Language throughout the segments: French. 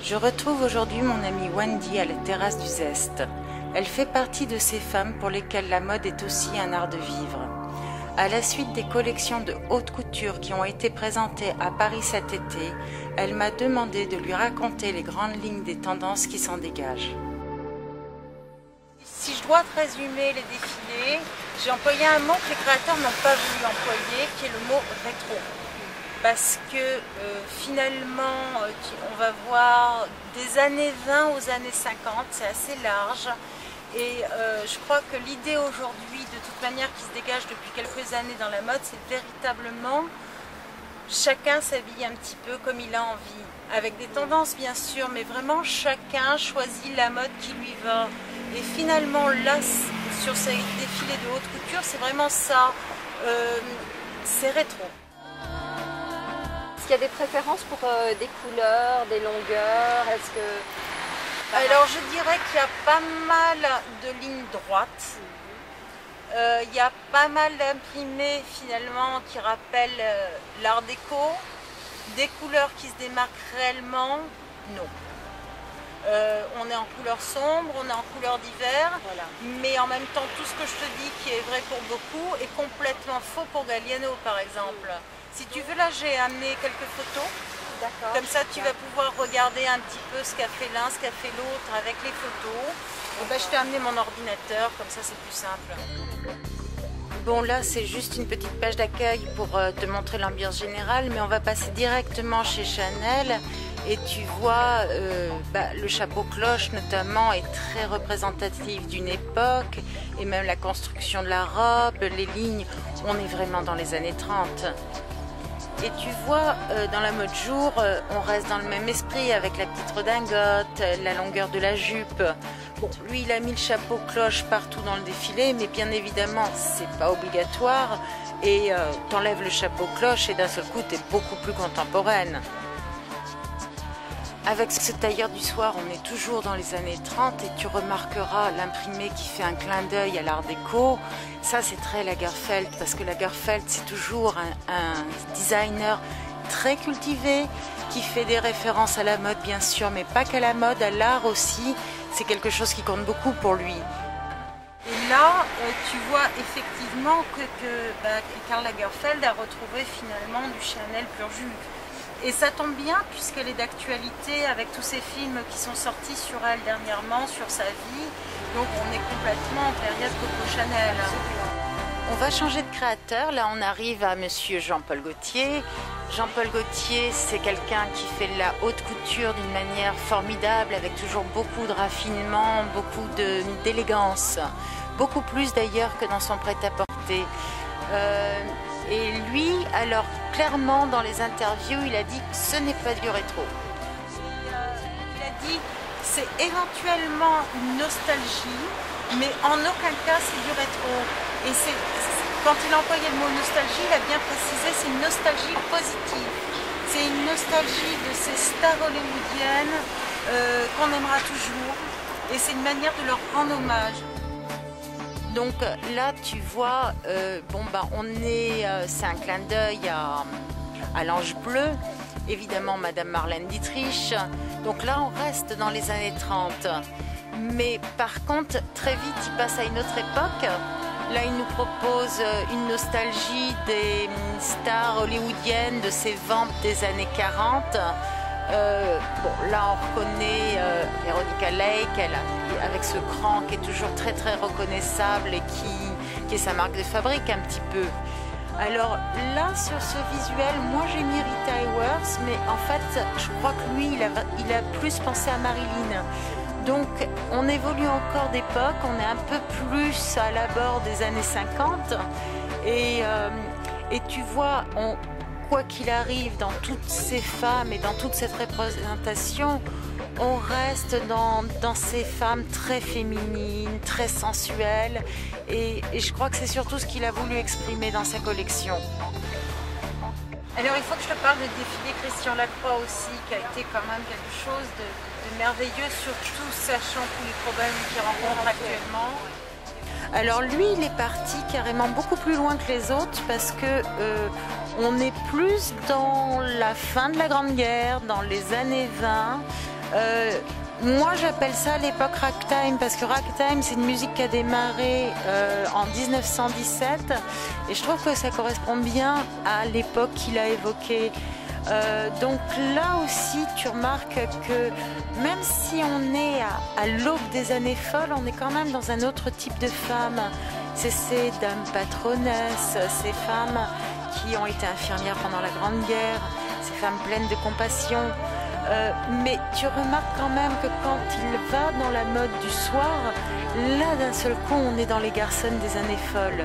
Je retrouve aujourd'hui mon amie Wendy à la terrasse du Zest. Elle fait partie de ces femmes pour lesquelles la mode est aussi un art de vivre. À la suite des collections de haute couture qui ont été présentées à Paris cet été, elle m'a demandé de lui raconter les grandes lignes des tendances qui s'en dégagent. Si je dois te résumer les défilés, j'ai employé un mot que les créateurs n'ont pas voulu employer, qui est le mot rétro. Parce que finalement, on va voir des années 20 aux années 50, c'est assez large. Et je crois que l'idée aujourd'hui, de toute manière, qui se dégage depuis quelques années dans la mode, c'est véritablement chacun s'habille un petit peu comme il a envie. Avec des tendances bien sûr, mais vraiment chacun choisit la mode qui lui va. Et finalement là, sur ces défilés de haute couture, c'est vraiment ça, c'est rétro. Est-ce qu'il y a des préférences pour des couleurs, des longueurs? Est-ce que... Alors je dirais qu'il y a pas mal de lignes droites. Il y a pas mal d'imprimés finalement qui rappellent l'art déco. Des couleurs qui se démarquent réellement, non. On est en couleur sombre, on est en couleur d'hiver, voilà. Mais en même temps tout ce que je te dis qui est vrai pour beaucoup est complètement faux pour Galliano par exemple. Si tu veux, là j'ai amené quelques photos. Comme ça tu vas pouvoir regarder un petit peu ce qu'a fait l'un, ce qu'a fait l'autre avec les photos. Et ben, je t'ai amené mon ordinateur, comme ça c'est plus simple. Bon là c'est juste une petite page d'accueil pour te montrer l'ambiance générale, mais on va passer directement chez Chanel et tu vois le chapeau cloche notamment est très représentatif d'une époque et même la construction de la robe, les lignes, on est vraiment dans les années 30. Et tu vois, dans la mode jour, on reste dans le même esprit avec la petite redingote, la longueur de la jupe. Bon, lui, il a mis le chapeau cloche partout dans le défilé, mais bien évidemment, c'est pas obligatoire. Et t'enlèves le chapeau cloche et d'un seul coup, t'es beaucoup plus contemporaine. Avec ce tailleur du soir, on est toujours dans les années 30 et tu remarqueras l'imprimé qui fait un clin d'œil à l'art déco. Ça, c'est très Lagerfeld parce que Lagerfeld, c'est toujours un designer très cultivé qui fait des références à la mode, bien sûr, mais pas qu'à la mode, à l'art aussi. C'est quelque chose qui compte beaucoup pour lui. Et là, tu vois effectivement que Karl Lagerfeld a retrouvé finalement du Chanel pur jus. Et ça tombe bien puisqu'elle est d'actualité avec tous ces films qui sont sortis sur elle dernièrement, sur sa vie. Donc on est complètement en période Coco Chanel. On va changer de créateur. Là on arrive à monsieur Jean-Paul Gaultier. Jean-Paul Gaultier, c'est quelqu'un qui fait de la haute couture d'une manière formidable, avec toujours beaucoup de raffinement, beaucoup d'élégance. Beaucoup plus d'ailleurs que dans son prêt-à-porter. Et lui, alors clairement dans les interviews, il a dit que ce n'est pas du rétro. Il a dit c'est éventuellement une nostalgie, mais en aucun cas c'est du rétro. Et quand il a employé le mot nostalgie, il a bien précisé c'est une nostalgie positive. C'est une nostalgie de ces stars hollywoodiennes qu'on aimera toujours. Et c'est une manière de leur rendre hommage. Donc là, tu vois, c'est un clin d'œil à l'Ange bleu, évidemment Madame Marlène Dietrich. Donc là, on reste dans les années 30. Mais par contre, très vite, il passe à une autre époque. Là, il nous propose une nostalgie des stars hollywoodiennes, de ces ventes des années 40. Là on reconnaît Veronica Lake, avec ce cran qui est toujours très très reconnaissable et qui est sa marque de fabrique un petit peu. Alors là sur ce visuel, moi j'ai mis Rita Hayworth, mais en fait je crois que lui il a plus pensé à Marilyn. Donc on évolue encore d'époque, on est un peu plus à l'abord des années 50 et tu vois, quoi qu'il arrive dans toutes ces femmes et dans toute cette représentation, on reste dans ces femmes très féminines, très sensuelles et je crois que c'est surtout ce qu'il a voulu exprimer dans sa collection. Alors il faut que je te parle du défilé Christian Lacroix aussi, qui a été quand même quelque chose de merveilleux, surtout sachant tous les problèmes qu'il rencontre actuellement. Alors lui, il est parti carrément beaucoup plus loin que les autres parce que on est plus dans la fin de la Grande Guerre, dans les années 20, Moi j'appelle ça l'époque ragtime parce que ragtime c'est une musique qui a démarré en 1917 et je trouve que ça correspond bien à l'époque qu'il a évoquée. Donc là aussi tu remarques que même si on est à l'aube des années folles, on est quand même dans un autre type de femmes. C'est ces dames patronesses, ces femmes qui ont été infirmières pendant la Grande Guerre, ces femmes pleines de compassion. Mais tu remarques quand même que quand il va dans la mode du soir, là d'un seul coup on est dans les garçons des années folles.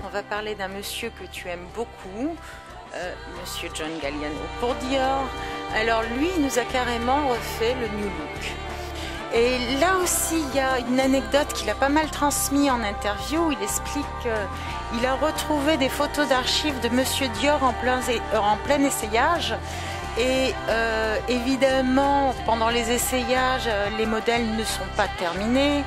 On va parler d'un monsieur que tu aimes beaucoup, monsieur John Galliano pour Dior. Alors lui il nous a carrément refait le new look. Et là aussi il y a une anecdote qu'il a pas mal transmise en interview. Il explique qu'il a retrouvé des photos d'archives de monsieur Dior en plein essayage. Et évidemment, pendant les essayages, les modèles ne sont pas terminés.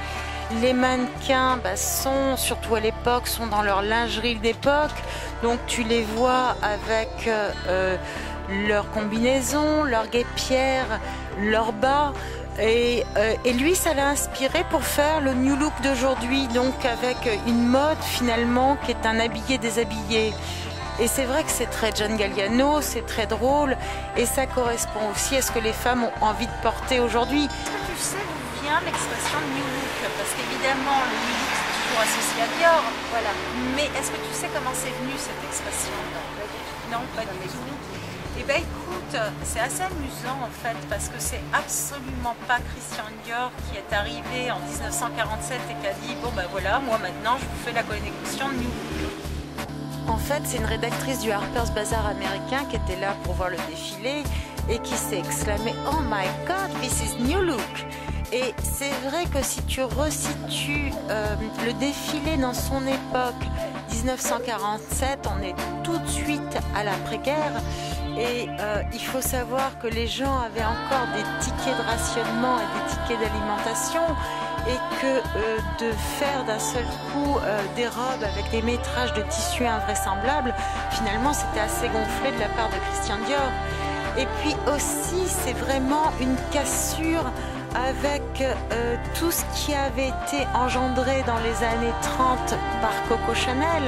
Les mannequins, sont, surtout à l'époque, sont dans leur lingerie d'époque. Donc tu les vois avec leurs combinaisons, leurs guêpières, leurs bas. Et lui, ça l'a inspiré pour faire le new look d'aujourd'hui. Donc avec une mode finalement qui est un habillé déshabillé. Et c'est vrai que c'est très John Galliano, c'est très drôle et ça correspond aussi à ce que les femmes ont envie de porter aujourd'hui. Est-ce que tu sais d'où vient l'expression new look? Parce qu'évidemment, le new look c'est toujours associé à Dior, voilà. Mais est-ce que tu sais comment c'est venu cette expression? Non, pas du tout. Eh bien écoute, c'est assez amusant en fait parce que c'est absolument pas Christian Dior qui est arrivé en 1947 et qui a dit bon ben voilà, moi maintenant je vous fais la collection new look. En fait, c'est une rédactrice du Harper's Bazaar américain qui était là pour voir le défilé et qui s'est exclamée « Oh my God, this is new look !» Et c'est vrai que si tu resitues le défilé dans son époque, 1947, on est tout de suite à l'après-guerre. Et il faut savoir que les gens avaient encore des tickets de rationnement et des tickets d'alimentation et que de faire d'un seul coup des robes avec des métrages de tissu invraisemblables, finalement c'était assez gonflé de la part de Christian Dior. Et puis aussi c'est vraiment une cassure avec tout ce qui avait été engendré dans les années 30 par Coco Chanel,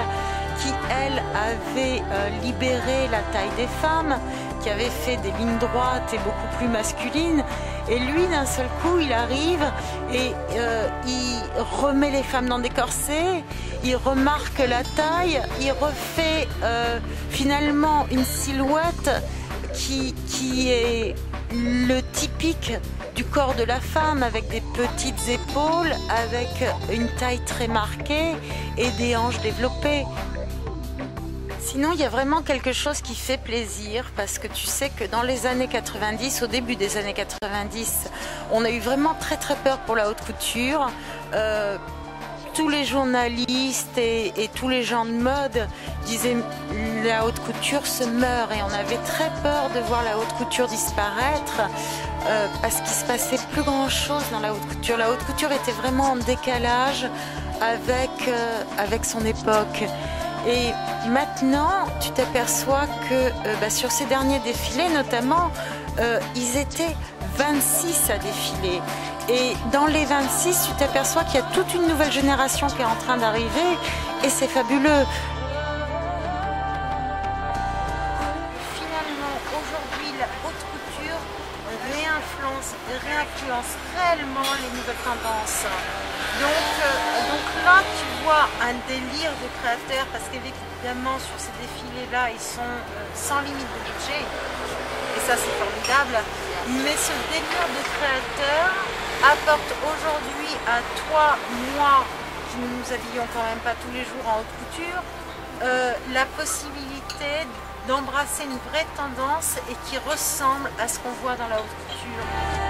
qui elle avait libéré la taille des femmes, qui avait fait des lignes droites et beaucoup plus masculines. Et lui, d'un seul coup, il arrive et il remet les femmes dans des corsets, il remarque la taille, il refait finalement une silhouette qui est le typique du corps de la femme, avec des petites épaules, avec une taille très marquée et des hanches développées. Sinon, il y a vraiment quelque chose qui fait plaisir parce que tu sais que dans les années 90, au début des années 90, on a eu vraiment très très peur pour la haute couture. Tous les journalistes et tous les gens de mode disaient la haute couture se meurt et on avait très peur de voir la haute couture disparaître parce qu'il se passait plus grand chose dans la haute couture. La haute couture était vraiment en décalage avec son époque. Et maintenant, tu t'aperçois que sur ces derniers défilés notamment, ils étaient 26 à défiler. Et dans les 26, tu t'aperçois qu'il y a toute une nouvelle génération qui est en train d'arriver et c'est fabuleux. Finalement, aujourd'hui, la haute couture réinfluence réellement les nouvelles tendances. Donc là, tu vois un délire de créateurs parce qu'évidemment, sur ces défilés-là, ils sont sans limite de budget. Et ça, c'est formidable. Mais ce délire de créateurs apporte aujourd'hui à toi, moi, qui ne nous habillons quand même pas tous les jours en haute couture, la possibilité d'embrasser une vraie tendance et qui ressemble à ce qu'on voit dans la haute couture.